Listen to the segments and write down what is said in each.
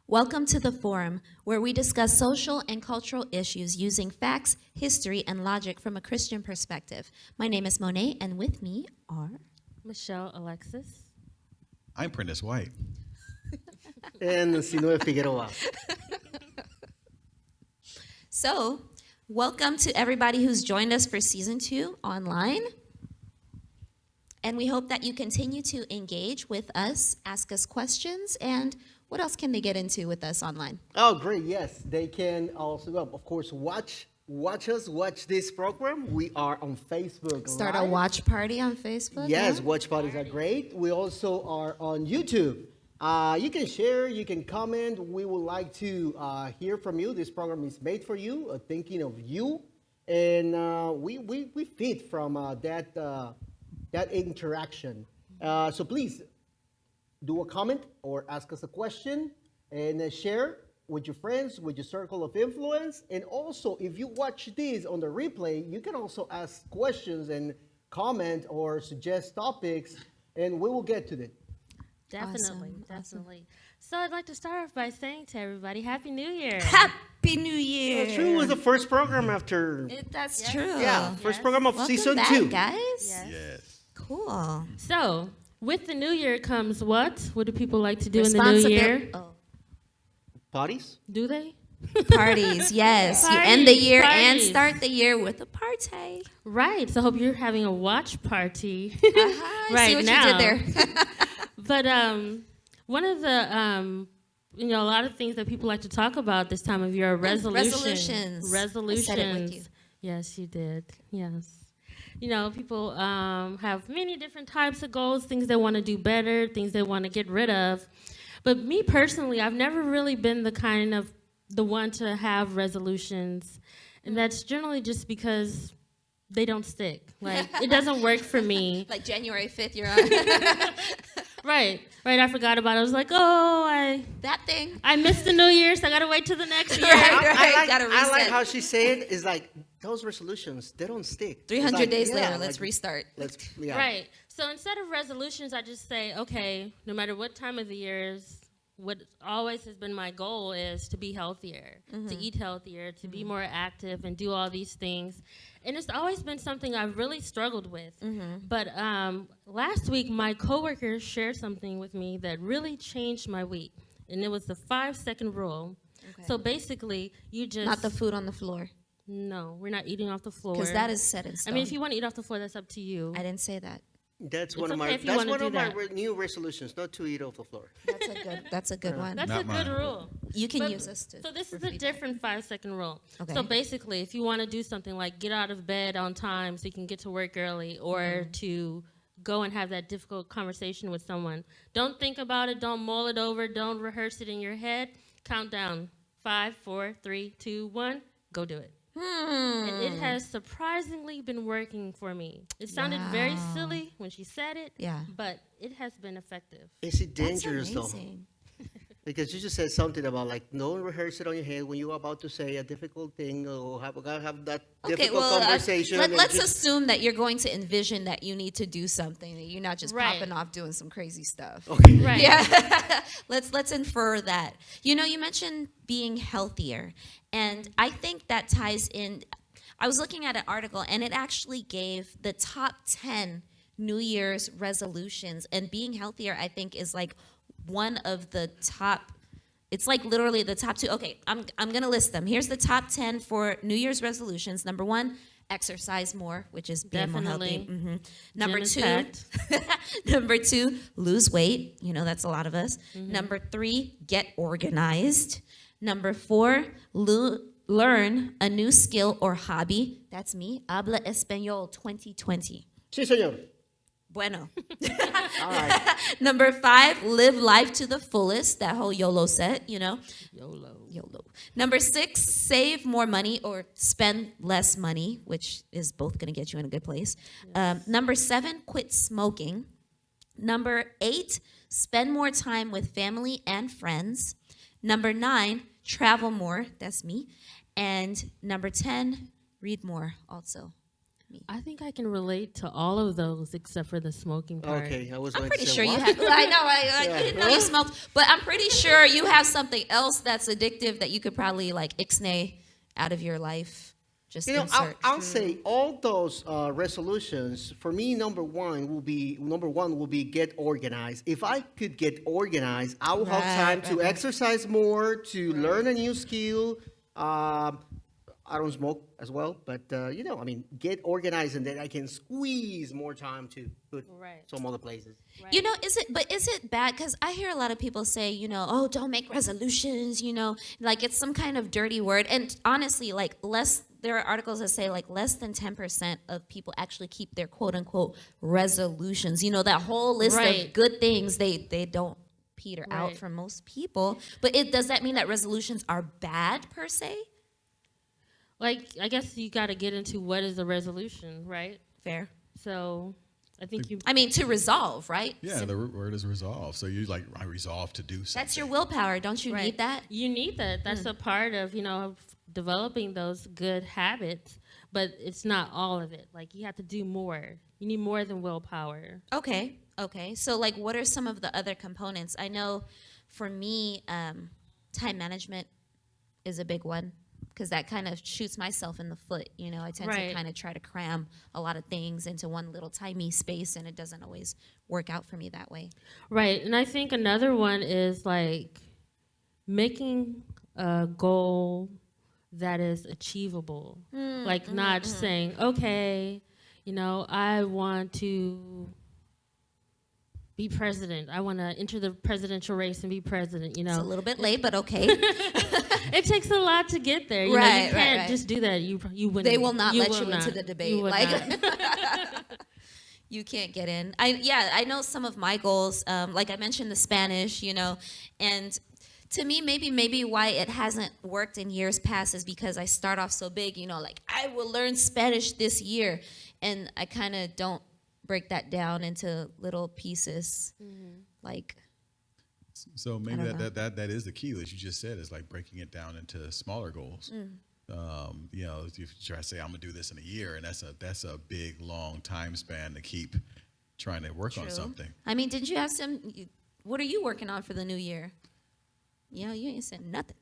Welcome to the Forum, where we discuss social and cultural issues using facts, history, and logic from a Christian perspective. My name is Monet, and with me are Michelle Alexis. I'm Prentice White. And Sinue Figueroa. So, welcome to everybody who's joined us for Season 2 online. And we hope that you continue to engage with us, ask us questions, and what else can they get into with us online? Oh, great. Yes. They can also, well, of course, watch this program. We are on Facebook Start Live. a watch party on Facebook? Yes, huh? watch parties are great. We also are on YouTube. You can share, you can comment. We would like to hear from you. This program is made for you, thinking of you. And we feed from that interaction. So please do a comment or ask us a question and share with your friends, with your circle of influence. And also, if you watch this on the replay, you can also ask questions and comment or suggest topics, and we will get to it. Definitely, Awesome. definitely. So I'd like to start off by saying to everybody, Happy New Year. Happy New Year! That's true. It was the first program after, That's Yes. true. yeah, first Yes. program of Welcome season back, 2. guys. Yes. Yes. Cool. So, with the new year comes what? What do people like to do in the new year? Oh. Parties? Do they? Parties, yes. You end the Parties, year and parties. start the year with a party. Right. So, hope you're having a watch party I right see what now. you did there. But one of the a lot of things that people like to talk about this time of year are resolutions. Resolutions. I said it with you. Yes, you did. Yes. You know, people have many different types of goals, things they want to do better, things they want to get rid of. But me personally, I've never really been the one to have resolutions. And that's generally just because they don't stick. Like, it doesn't work for me. Like January 5th, you're on. Right. I forgot about it. I was like, oh, That thing. I missed the New Year, so I gotta wait till the next year. Right. Gotta I like reset. how she said it. It's like, those resolutions, they don't stick. It's 300 like, days yeah, later, like, let's restart. Yeah. Right. So instead of resolutions, I just say, okay, no matter what time of the year is, what always has been my goal is to be healthier, to eat healthier, to be more active and do all these things. And it's always been something I've really struggled with. But last week, my coworker shared something with me that really changed my week. And it was the 5-second rule. Okay. So basically, you just... Not the food on the floor. No, we're not eating off the floor. Because that is set in I stone. mean, if you want to eat off the floor, that's up to you. I didn't say that. That's It's one of okay my if you that's wanna one do of my that. new resolutions, not to eat off the floor. That's a good one. That's Not a good mine. rule. You can But- use this to. So this for is a feedback. different 5-second rule. Okay. So basically, if you want to do something like get out of bed on time so you can get to work early, or to go and have that difficult conversation with someone, don't think about it, don't mull it over, don't rehearse it in your head. Count down 5, 4, 3, 2, 1. Go do it. And it has surprisingly been working for me. It sounded very Wow. silly when she said it, Yeah. but it has been effective. Is it That's dangerous though? amazing. Because you just said something about like don't rehearse it on your head when you're about to say a difficult thing or have that Okay, difficult well, conversation. and let's just- assume that you're going to envision that you need to do something, that you're not just Right. popping off doing some crazy stuff. Okay. Right. Yeah, let's infer that. You know, you mentioned being healthier, and I think that ties in. I was looking at an article, and it actually gave the top 10 New Year's resolutions, and being healthier, I think, is like one of the top. It's like literally the top 2. Okay, I'm gonna list them. Here's the top 10 for New Year's resolutions. Number 1, exercise more, which is being more healthy. Definitely. Number Gym is 2, packed. number 2, lose weight. You know, that's a lot of us. Number 3, get organized. Number 4, learn a new skill or hobby. That's me. Habla Español 2020. Sí, señor. Bueno. All right. Number 5, live life to the fullest. That whole YOLO set, you know. YOLO. Number 6, save more money or spend less money, which is both going to get you in a good place. Number 7, quit smoking. Number 8, spend more time with family and friends. Number 9, travel more. That's me. And number 10, read more also. me. I think I can relate to all of those except for the smoking part. Okay, I was I'm going pretty to say, sure you what? have. Well, I know. I Yeah. didn't know you smoked, but I'm pretty sure you have something else that's addictive that you could probably like ixnay out of your life. Just You know, insert. I'll say all those resolutions for me. Number one will be get organized. If I could get organized, I will have time to exercise more, to learn a new skill. I don't smoke as well, but I mean, get organized, and then I can squeeze more time to put Right. some other places. Right. You know, is it bad? Because I hear a lot of people say, oh, don't make resolutions, like it's some kind of dirty word. And honestly, like there are articles that say like less than 10% of people actually keep their quote unquote resolutions. That whole list Right. of good things, they don't peter out Right. for most people. But does that mean that resolutions are bad per se? Like, I guess you got to get into what is a resolution, right? Fair. So I think you. I mean, to resolve, right? Yeah, the root word is resolve. So you I resolve to do something. That's your willpower. Don't you Right. need that? You need that. That's a part of, developing those good habits, but it's not all of it. Like, you have to do more. You need more than willpower. Okay. So, like, what are some of the other components? I know for me, time management is a big one because that kind of shoots myself in the foot. I tend to Right. kind of try to cram a lot of things into one little tiny space, and it doesn't always work out for me that way. Right. And I think another one is like making a goal that is achievable. Like, not saying, okay, I want to be president. I want to enter the presidential race and be president, It's a little bit late, but okay. It takes a lot to get there. You Right, can't right. just do that. You wouldn't. They will not let will you into not. the You debate. would Like, not. you can't get in. I know some of my goals. Like I mentioned, the Spanish, and to me, maybe why it hasn't worked in years past is because I start off so big. Like I will learn Spanish this year, and I kind of don't break that down into little pieces. Like, So maybe I don't know. that is the key, as you just said, is like breaking it down into smaller goals. If you try to say I'm gonna do this in a year, and that's a big long time span to keep trying to work on something. I mean, did you have what are you working on for the new year? You ain't said nothing.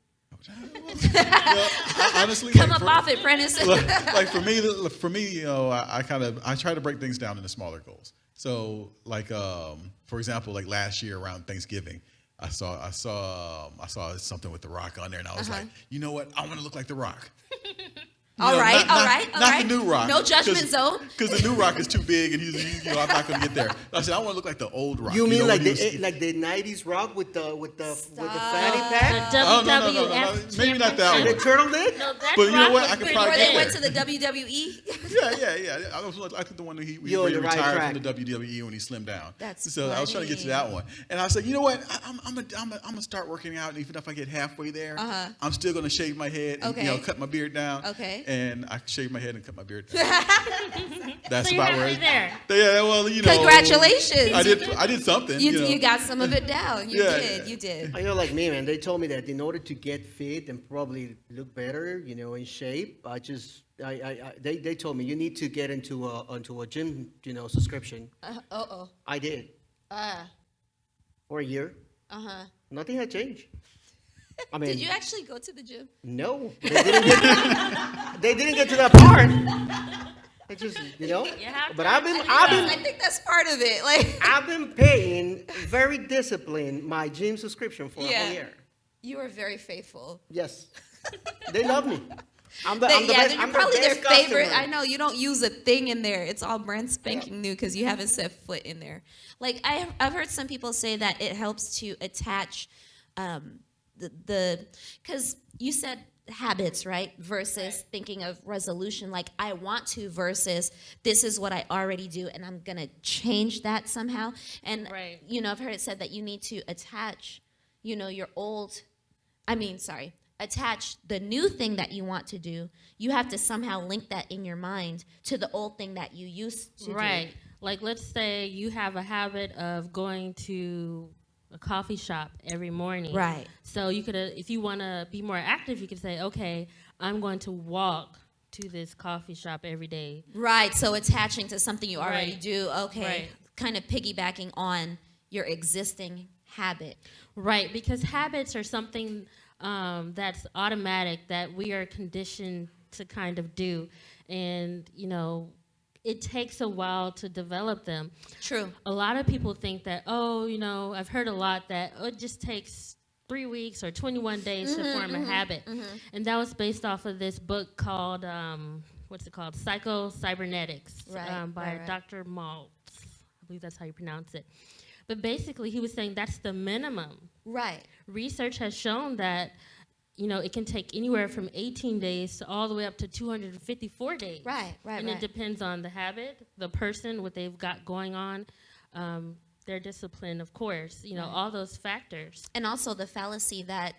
Honestly, Come up off it, Prentice. like for me, I try to break things down into smaller goals. So like for example, like last year around Thanksgiving, I saw something with The Rock on there, and I was like, you know what? I want to look like The Rock. All right. Not the new Rock. No judgment zone. Because the new Rock is too big, and he's I'm not going to get there. I said I want to look like the old Rock. You mean like when he was- the '90s Rock with the Stop. fanny The pack, Oh, no. WWF Maybe not that and the one. turtleneck? No, that's But you know Rock what? was I could pretty probably Before get they went there. to the WWE. Yeah. I think the one that You're where on he the right retired track. from the WWE when he slimmed down. That's so I was trying to get to that one, and I said, you know what? I'm gonna start working out, and even if I get halfway there, I'm still gonna shave my head and Okay. cut my beard down. Okay. And I shaved my head and cut my beard down. That's So you're about where. halfway there. Yeah, well, Congratulations. I did something. You got some of it down. You Yeah. did. You did. You're like me, man. They told me that in order to get fit and probably look better, in shape, they told me you need to get into a gym, subscription. I did for a year. Nothing had changed. I mean, Did you actually go to the gym? no, they didn't get to that part. It just, have But to- I think that's part of it. Like, I've been paying very disciplined my gym subscription for a whole year. you are very faithful. Yes, they love me. I'm the Then best. you're I'm the probably their best favorite. customer. I know you don't use a thing in there. It's all brand spanking new because you haven't set foot in there. Like I've heard some people say that it helps to attach because you said habits, right? Versus thinking of resolution, like I want to versus this is what I already do and I'm going to change that somehow. And, Right. I've heard it said that you need to attach, your attach the new thing that you want to do. You have to somehow link that in your mind to the old thing that you used to do. Right. Like, let's say you have a habit of going to a coffee shop every morning. Right. So you could, if you want to be more active, you could say, okay, I'm going to walk to this coffee shop every day. Right. So attaching to something you already Right. do. Okay. Right. Kind of piggybacking on your existing habit. Right, because habits are something that's automatic that we are conditioned to kind of do. And, it takes a while to develop them. True. A lot of people think that, I've heard a lot that it just takes 3 weeks or 21 days to form a habit. And that was based off of this book called, Psycho-Cybernetics by right. Dr. Maltz. I believe that's how you pronounce it. But basically, he was saying that's the minimum. Right. Research has shown that, it can take anywhere from 18 days to all the way up to 254 days. Right. And it depends on the habit, the person, what they've got going on, their discipline, of course, all those factors. And also the fallacy that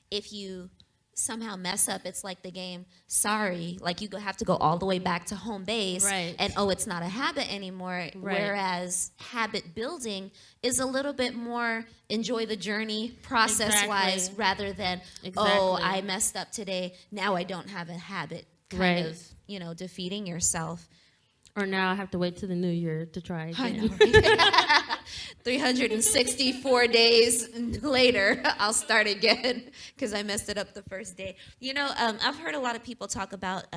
if you somehow mess up, it's like the game Sorry, like you have to go all the way back to home base, Right. and it's not a habit anymore. Right. Whereas habit building is a little bit more enjoy the journey process wise, Exactly. rather than Exactly. I messed up today, now I don't have a habit, kind Right. of defeating yourself. Or now I have to wait till the new year to try again. I know, right? 364 days later, I'll start again because I messed it up the first day. I've heard a lot of people talk about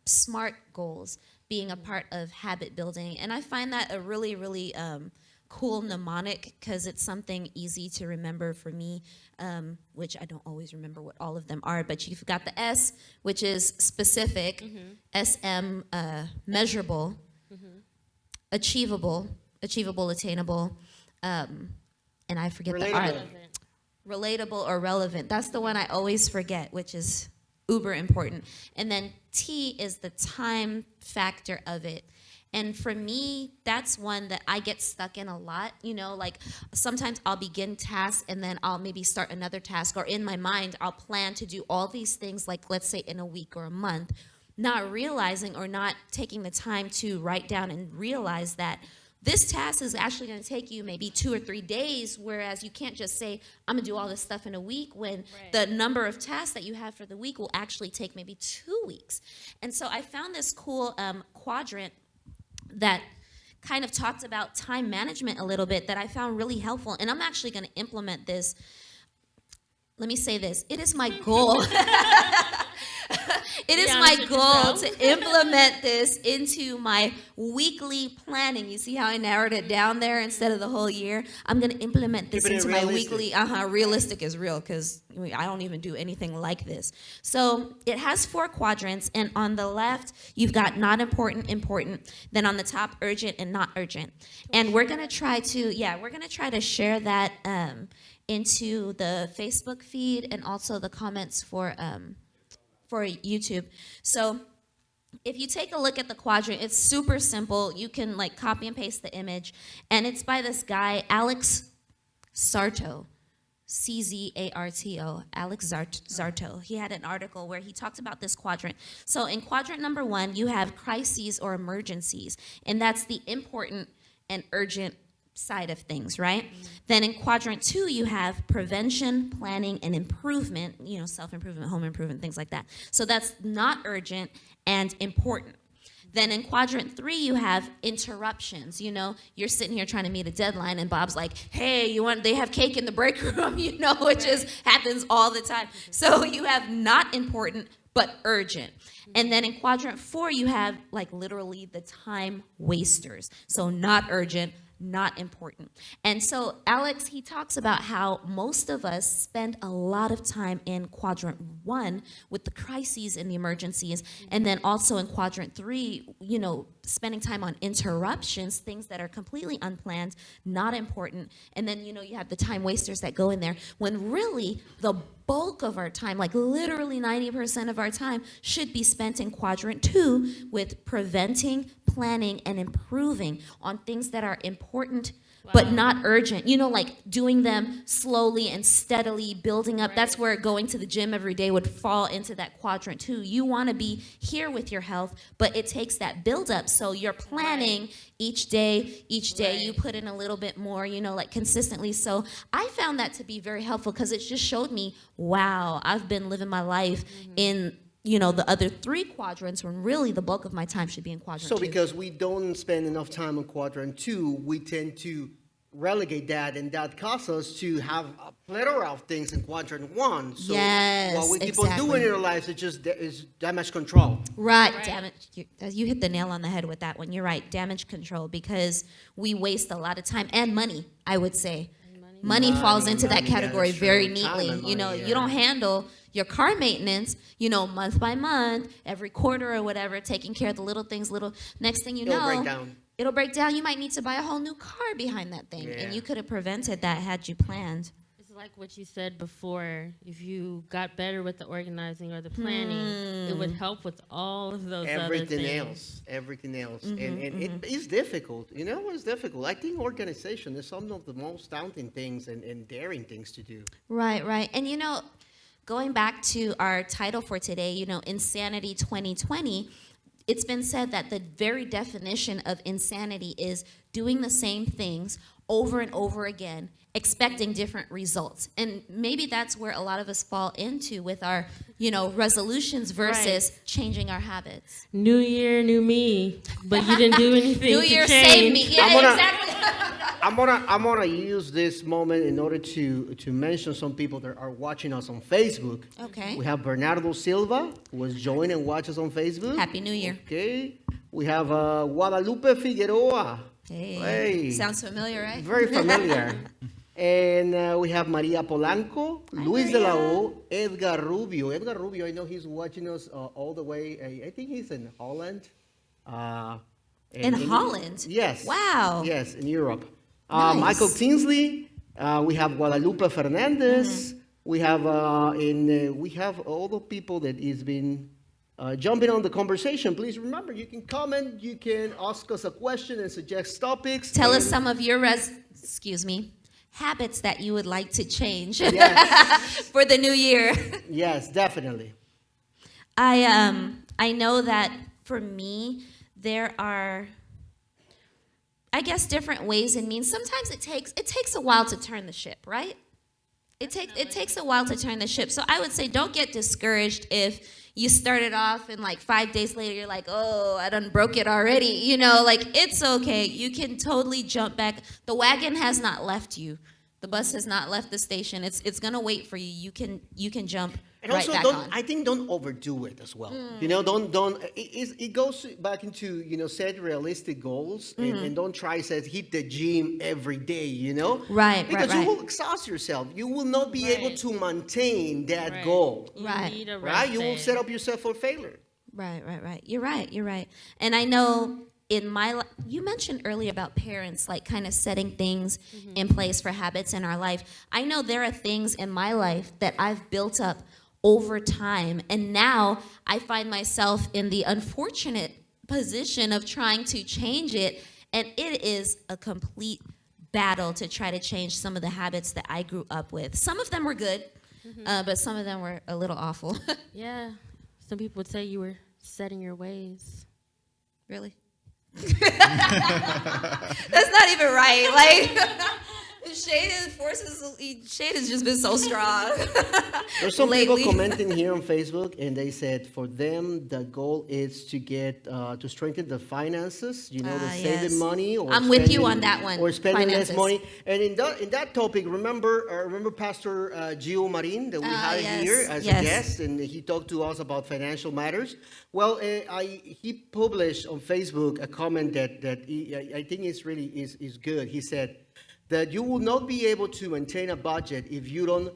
SMART goals being a part of habit building, and I find that a really, really cool mnemonic because it's something easy to remember for me, which I don't always remember what all of them are, but you've got the S, which is specific, SM, measurable, achievable, attainable, and I forget the R. Relatable or relevant. That's the one I always forget, which is uber important. And then T is the time factor of it. And for me, that's one that I get stuck in a lot. Like sometimes I'll begin tasks and then I'll maybe start another task, or in my mind, I'll plan to do all these things, like let's say in a week or a month, not realizing or not taking the time to write down and realize that this task is actually going to take you maybe 2 or 3 days, whereas you can't just say, I'm going to do all this stuff in a week when the number of tasks that you have for the week will actually take maybe 2 weeks. And so I found this cool quadrant that kind of talked about time management a little bit that I found really helpful. And I'm actually going to implement this. Let me say this. It is my goal. It is my goal to implement this into my weekly planning. You see how I narrowed it down there instead of the whole year? I'm going to implement this Keeping it into my realistic. weekly. Realistic is real because I don't even do anything like this. So it has 4 quadrants, and on the left, you've got not important, important. Then on the top, urgent and not urgent. And we're going to try to share that into the Facebook feed and also the comments for YouTube. So if you take a look at the quadrant, it's super simple. You can like copy and paste the image, and it's by this guy, Alex Sarto, Czarto, Alex Zarto. He had an article where he talked about this quadrant. So in quadrant number 1, you have crises or emergencies, and that's the important and urgent side of things, right? Then in quadrant 2, you have prevention, planning, and improvement, self-improvement, home improvement, things like that. So that's not urgent and important. Then in quadrant 3, you have interruptions. You're sitting here trying to meet a deadline, and Bob's like, hey, they have cake in the break room, it just happens all the time. So you have not important, but urgent. And then in quadrant 4, you have like literally the time wasters. So not urgent, not important. And so Alex, he talks about how most of us spend a lot of time in quadrant 1 with the crises and the emergencies, and then also in quadrant 3, spending time on interruptions, things that are completely unplanned, not important. And then, you have the time wasters that go in there, when really the bulk of our time, like literally 90% of our time, should be spent in quadrant 2 with preventing, planning, and improving on things that are important but not urgent. Like doing them slowly and steadily, building up. That's where going to the gym every day would fall into that quadrant 2. You want to be here with your health, but it takes that build up. So you're planning each day, you put in a little bit more, like consistently. So I found that to be very helpful because it just showed me, wow, I've been living my life in the other 3 quadrants when really the bulk of my time should be in quadrant So 2. because we don't spend enough time on quadrant 2, we tend to relegate that, and that causes us to have a plethora of things in quadrant 1. So Yes, what we keep on exactly. doing in our lives is damage control. Right, Right. damage. You hit the nail on the head with that one. You're right, damage control, because we waste a lot of time and money, I would say. Money falls into that money, yeah, category that's very true. Time neatly. and money, You yeah. don't handle your car maintenance, month by month, every quarter or whatever, taking care of the little things, next thing you It'll know, break down. it'll break down. You might need to buy a whole new car behind that thing. Yeah. And you could have prevented that had you planned. It's like what you said before. If you got better with the organizing or the planning, it would help with all of those Everything other else, everything else, Mm-hmm, and it is difficult. It's difficult. I think organization is some of the most daunting things and daring things to do. Right, right. And going back to our title for today, Insanity 2020, it's been said that the very definition of insanity is doing the same things over and over again, expecting different results. And maybe that's where a lot of us fall into with our, resolutions versus changing our habits. New year, new me, but you didn't do anything New to Year, change. save me. Yeah, I'm gonna- exactly. I'm gonna use this moment in order to mention some people that are watching us on Facebook. Okay. We have Bernardo Silva, who was joined and watches us on Facebook. Happy New Year. Okay. We have Guadalupe Figueroa. Hey. Sounds familiar, right? Very familiar. And we have Maria Polanco, Luis de la O, Edgar Rubio. Edgar Rubio, I know he's watching us all the way. I think he's in Holland. In Holland? Yes. Wow. Yes, in Europe. Nice. Michael Tinsley. We have Guadalupe Fernandez. We have we have all the people that has been jumping on the conversation. Please remember, you can comment, you can ask us a question and suggest topics. Tell us and- some of your habits that you would like to change Yes. for the new year. Yes, definitely. I know that for me there are, I guess, different ways and means. Sometimes it takes a while to turn the ship, right? It takes a while to turn the ship. So I would say don't get discouraged if you started off and like 5 days later you're like, oh, I done broke it already. It's okay. You can totally jump back. The wagon has not left you. The bus has not left the station. It's gonna wait for you. You can jump And right also, back don't on. I think don't overdo it as well. Don't. It goes back into set realistic goals and don't try to hit the gym every day. Right, because right. you will exhaust yourself. You will not be able Right. to maintain that Right. goal. You Right. need a Right? You will rest set day. up yourself for failure. Right. You're right. And I know in my life, you mentioned earlier about parents, like kind of setting things in place for habits in our life. I know there are things in my life that I've built up over time. And now I find myself in the unfortunate position of trying to change it. And it is a complete battle to try to change some of the habits that I grew up with. Some of them were good, but some of them were a little awful. Yeah. Some people would say you were setting your ways. Really? That's not even right. Shade has just been so strong. There's some lately. people commenting here on Facebook, and they said for them the goal is to get to strengthen the finances. The saving yes. money. Or I'm with you spending- on that one, Or spending finances. less money. And in that topic, remember Pastor Gio Marin that we had yes, here as yes. a guest, and he talked to us about financial matters. Well, he published on Facebook a comment that I think is good. He said that you will not be able to maintain a budget if you don't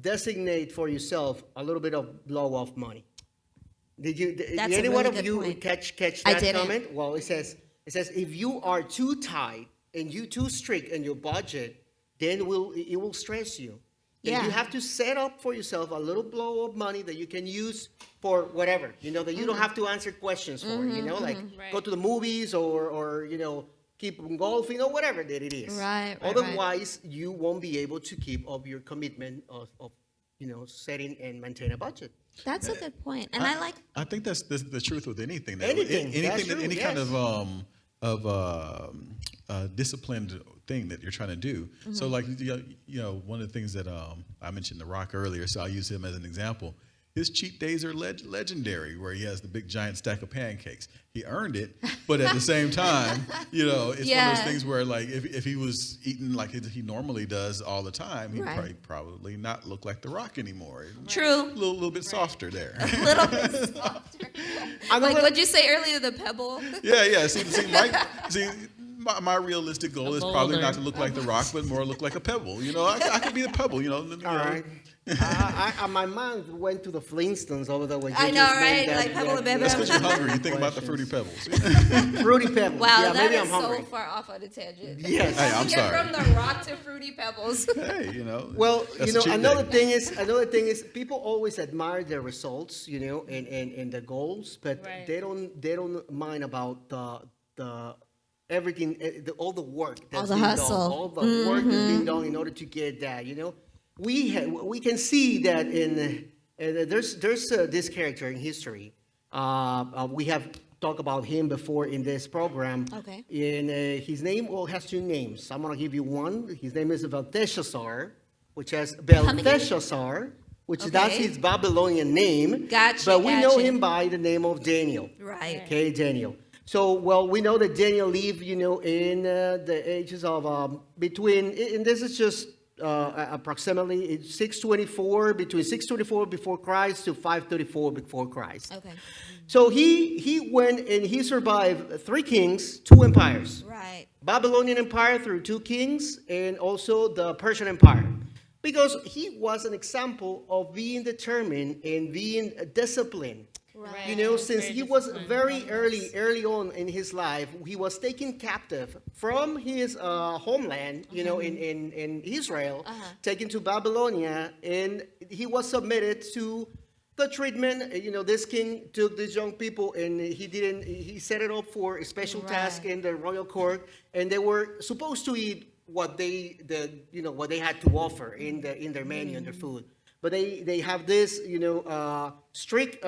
designate for yourself a little bit of blow-off money. Did That's a any one really of good you point. catch I that didn't. comment? Well, it says if you are too tight and you too strict in your budget, then it will stress you. Then Yeah. you have to set up for yourself a little blow of money that you can use for whatever, that you Mm-hmm. don't have to answer questions for, like Right. go to the movies or keep golfing or whatever that it is. Right. Otherwise, you won't be able to keep up your commitment of setting and maintain a budget. That's a good point. And I like, I think that's the truth with anything. Though. Anything, anything, that's that, true, any kind yes. of disciplined thing that you're trying to do. So, like one of the things that I mentioned The Rock earlier, so I'll use him as an example. his cheat days are legendary, where he has the big giant stack of pancakes. He earned it, but at the same time, it's one of those things where, like, if he was eating like he normally does all the time, he'd probably not look like The Rock anymore. True. A little bit softer there. A little bit softer. Like what'd you say earlier, the pebble? Yeah. See, my realistic goal is probably not to look like The Rock, but more look like a pebble. I could be the pebble. All right. My mind went to the Flintstones over there when you I know, just right? made that. Like Pebble the Baby. That's because you're hungry. You think about the Fruity Pebbles. Fruity Pebbles. Wow, yeah, that maybe is I'm hungry. so far off on a tangent. Yes. Hey, I'm Get sorry. from The Rock to Fruity Pebbles. Hey, Well, that's a cheat another day. thing is people always admire their results, and their goals, but Right. they don't mind about the everything, all the work that's the being hustle. done, all the work that's being done in order to get that. We can see that there's this character in history. We have talked about him before in this program. Okay. And his name has two names. I'm gonna give you one. His name is Belteshazzar, which has Belteshazzar, which that's Okay. his Babylonian name. Gotcha, But we know gotcha. him by the name of Daniel. Right. Okay, Daniel. So, we know that Daniel lived, in the ages of between, and this is just approximately 624, between 624 before Christ to 534 before Christ. Okay. So he went and he survived 3 kings, 2 empires. Right. Babylonian Empire through 2 kings, and also the Persian Empire. Because he was an example of being determined and being disciplined. Right. Since he was very early on in his life, he was taken captive from his homeland, in Israel, taken to Babylonia, and he was submitted to the treatment. This king took these young people and he set it up for a special task in the royal court, and they were supposed to eat what they had to offer in their menu and their food. But they have this, strict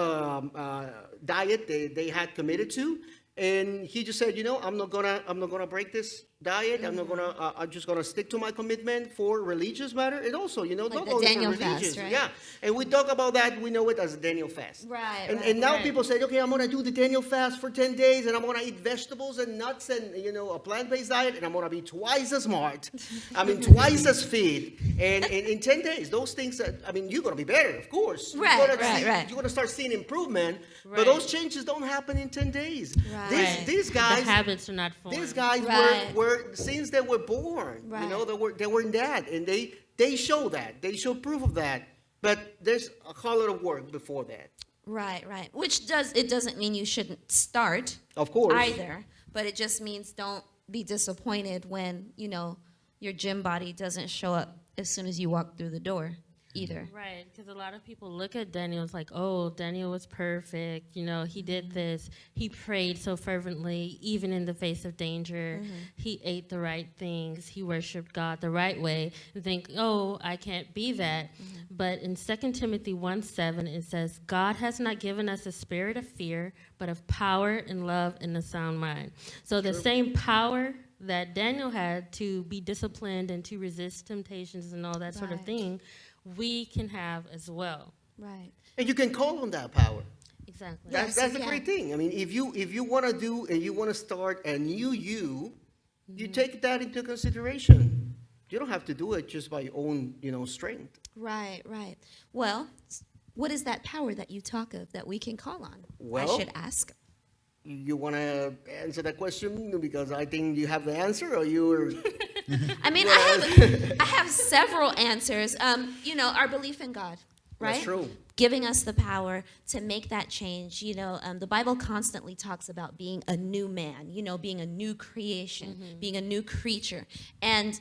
diet they had committed to, and he just said, I'm not gonna break this diet. I'm just gonna stick to my commitment for religious matter, and also, not the only Daniel for religious. fast, right? Yeah, and we talk about that. We know it as the Daniel fast. Right, And now right. people say, okay, I'm gonna do the Daniel fast for 10 days, and I'm gonna eat vegetables and nuts and a plant-based diet, and I'm gonna be twice as smart. Twice as fit. And in 10 days, those things you're gonna be better, of course. Right, right. You're gonna start seeing improvement, but Right. those changes don't happen in 10 days. Right. These guys, the habits are not formed. these guys Right. were since they were born, Right. they were in that, and they show that. They show proof of that. But there's a whole lot of work before that. Right. Which doesn't mean you shouldn't start. Of course. Either, but it just means don't be disappointed when your gym body doesn't show up as soon as you walk through the door. Either. Right, because a lot of people look at Daniel as like, oh, Daniel was perfect. He did this. He prayed so fervently, even in the face of danger. He ate the right things. He worshiped God the right way. And think, oh, I can't be that. But in 2 Timothy 1:7, it says, God has not given us a spirit of fear, but of power and love and a sound mind. So the same power that Daniel had to be disciplined and to resist temptations and all that sort of Right. thing, we can have as well. Right. And you can call on that power. Exactly. Yes, That's you the great can. thing. If you want to do and you want to start a new you take that into consideration. You don't have to do it just by your own, strength. Right. Well, what is that power that you talk of that we can call on? Well- I should ask. You want to answer that question because I think you have the answer, or you're I mean, I have several answers. Our belief in God, right? That's true. Giving us the power to make that change. The Bible constantly talks about being a new man, being a new creation, being a new creature. And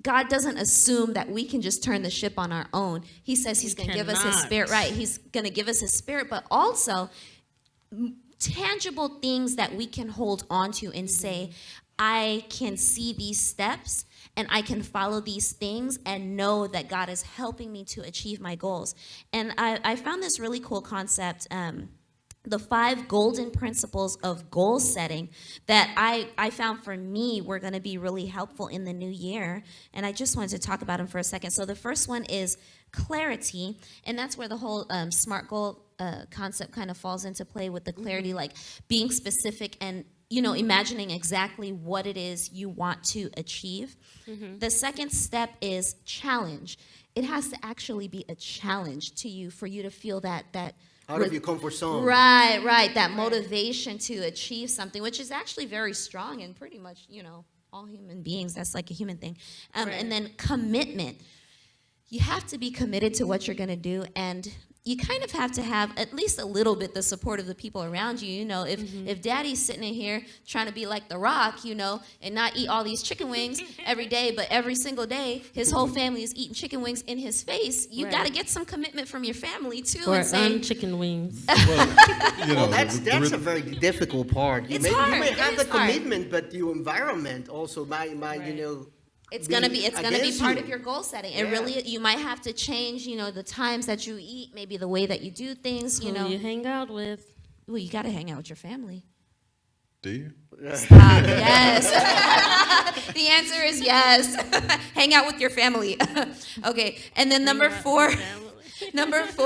God doesn't assume that we can just turn the ship on our own. He says he's going to give us his cannot. spirit, right? He's going to give us his spirit, but also tangible things that we can hold on to and say, I can see these steps and I can follow these things and know that God is helping me to achieve my goals. And I found this really cool concept the 5 golden principles of goal setting that I found for me were going to be really helpful in the new year. And I just wanted to talk about them for a second. So the first one is clarity. And that's where the whole SMART goal concept kind of falls into play with the clarity, like being specific and, you know, imagining exactly what it is you want to achieve. The second step is challenge. It has to actually be a challenge to you for you to feel that Out of your comfort zone. Right. That motivation to achieve something, which is actually very strong and pretty much, you know, all human beings. That's like a human thing. And then commitment. You have to be committed to what you're going to do, and you kind of have to have at least a little bit the support of the people around you. You know, if daddy's sitting in here trying to be like The Rock, you know, and not eat all these chicken wings every day, but every single day his whole family is eating chicken wings in his face, you got to get some commitment from your family too. Or and say, chicken wings. Well, you know, Well, that's a very difficult part. It's You hard. may It have is the hard. commitment, but your environment also might you know. it's gonna be part you. of your goal setting. And really, you might have to change, you know, the times that you eat, maybe the way that you do things. You Who know, you hang out with. well, you got to hang out with your family. do you? Yes. The answer is yes. Hang out with your family. Okay. And then number 4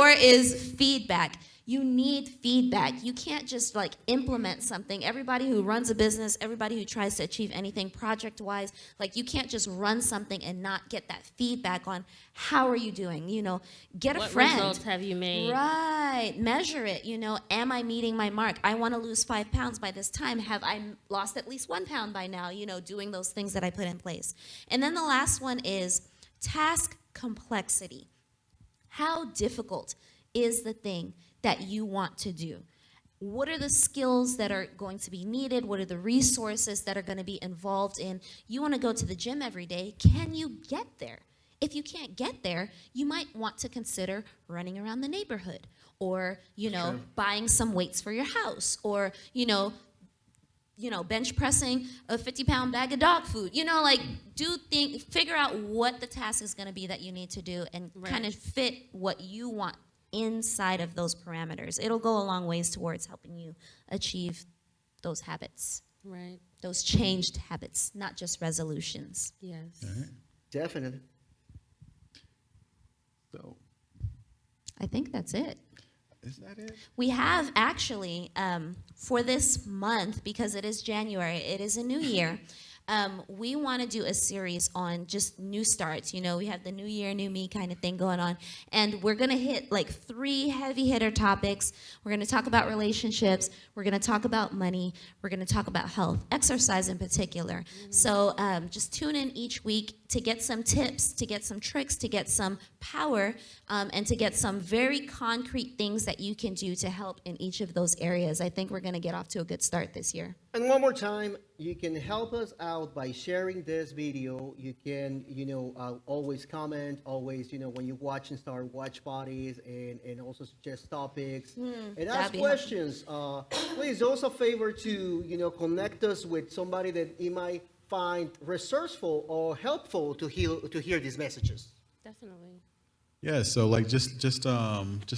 is feedback. You need feedback. You can't just like implement something. Everybody who runs a business, everybody who tries to achieve anything project-wise, like you can't just run something and not get that feedback on how are you doing, you know, get a What friend. results have you made? Right. Measure it. You know, am I meeting my mark? I want to lose 5 pounds by this time. Have I lost at least 1 pound by now? You know, doing those things that I put in place. And then the last one is task complexity. How difficult is the thing that you want to do? What are the skills that are going to be needed? What are the resources that are going to be involved in? You want to go to the gym every day. Can you get there? If you can't get there, you might want to consider running around the neighborhood, or, you know, buying some weights for your house, or, you know, bench pressing a 50-pound bag of dog food. You know, like figure out what the task is going to be that you need to do, and kind of fit what you want inside of those parameters. It'll go a long ways towards helping you achieve those habits. Right. Those changed habits, not just resolutions. Yes. All right. Definitely. So, I think that's it. is that it? We have actually, for this month, because it is January, it is a new year, we want to do a series on just new starts. You know, we have the new year, new me kind of thing going on. And we're going to hit like 3 heavy hitter topics. We're going to talk about relationships. We're going to talk about money. We're going to talk about health, exercise in particular. So just tune in each week to get some tips, to get some tricks, to get some power, and to get some very concrete things that you can do to help in each of those areas. I think we're going to get off to a good start this year. And one more time, you can help us out by sharing this video. You can, always comment, always, when you're watching, start watch parties, and also suggest topics and ask questions. Please do us a favor to, connect us with somebody that you might find resourceful or helpful to hear these messages. Definitely. Yeah, so like just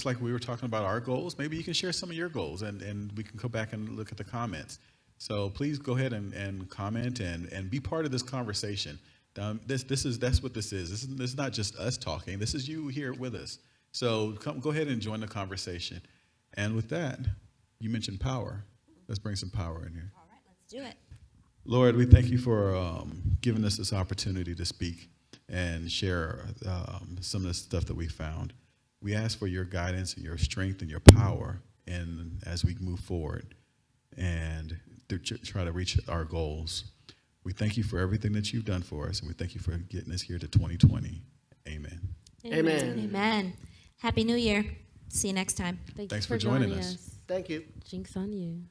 like we were talking about our goals, maybe you can share some of your goals, and we can go back and look at the comments. So please go ahead and comment and be part of this conversation. That's what this is. This is not just us talking. This is you here with us. So go ahead and join the conversation. And with that, you mentioned power. Let's bring some power in here. All right, let's do it. Lord, we thank you for giving us this opportunity to speak and share some of the stuff that we found. We ask for your guidance and your strength and your power as we move forward and to try to reach our goals. We thank you for everything that you've done for us, and we thank you for getting us here to 2020. Amen. Amen. Amen. Happy New Year. See you next time. Thanks for joining us. Thank you. Jinx on you.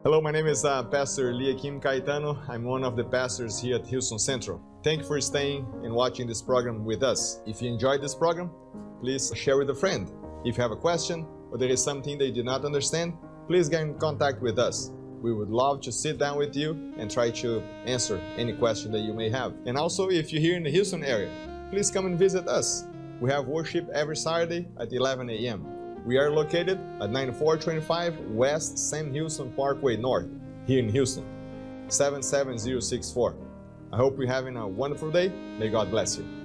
Hello, my name is Pastor Liakim Caetano. I'm one of the pastors here at Houston Central. Thank you for staying and watching this program with us. If you enjoyed this program, please share with a friend. If you have a question or there is something that you did not understand, please get in contact with us. We would love to sit down with you and try to answer any question that you may have. And also, if you're here in the Houston area, please come and visit us. We have worship every Saturday at 11 a.m. We are located at 9425 West Sam Houston Parkway North, here in Houston, 77064. I hope you're having a wonderful day. May God bless you.